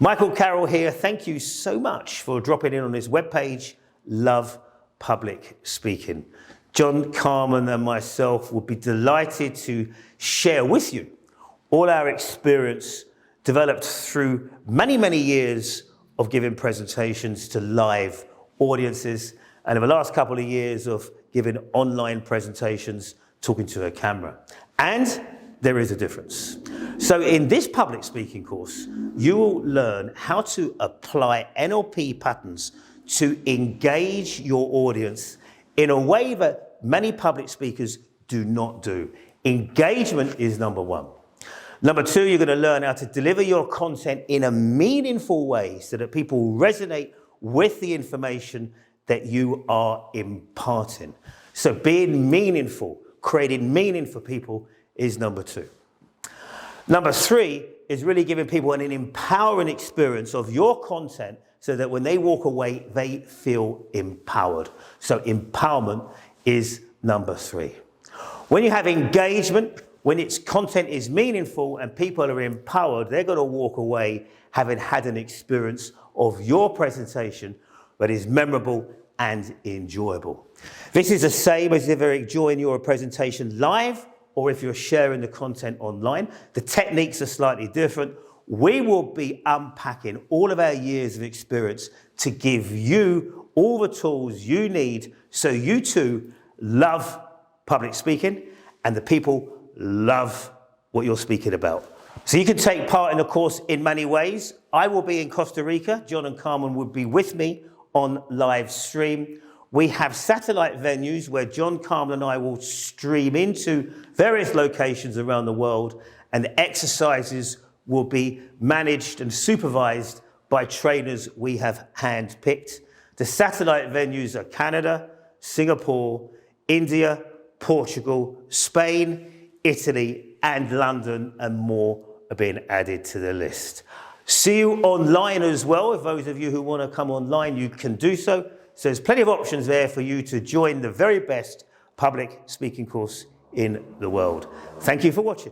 Michael Carroll here. Thank you so much for dropping in on this webpage, Love Public Speaking. John Carman and myself would be delighted to share with you all our experience developed through many, many years of giving presentations to live audiences, and in the last couple of years of giving online presentations, talking to a camera. And there is a difference. So in this public speaking course, you will learn how to apply NLP patterns to engage your audience in a way that many public speakers do not do. Engagement is number one. Number two, you're going to learn how to deliver your content in a meaningful way so that people resonate with the information that you are imparting. So being meaningful, creating meaning for people is number two. Number three is really giving people an empowering experience of your content so that when they walk away, they feel empowered. So empowerment is number three. When you have engagement, when its content is meaningful and people are empowered, they're going to walk away having had an experience of your presentation that is memorable and enjoyable. This is the same as if you're enjoying your presentation live or if you're sharing the content online. The techniques are slightly different. We will be unpacking all of our years of experience to give you all the tools you need so you too love public speaking and the people love what you're speaking about. So you can take part in the course in many ways. I will be in Costa Rica. John and Carmen will be with me on live stream. We have satellite venues where John, Carmen and I will stream into various locations around the world, and the exercises will be managed and supervised by trainers we have handpicked. The satellite venues are Canada, Singapore, India, Portugal, Spain, Italy, and London, and more are being added to the list. See you online as well. If those of you who want to come online, you can do so. So there's plenty of options there for you to join the very best public speaking course in the world. Thank you for watching.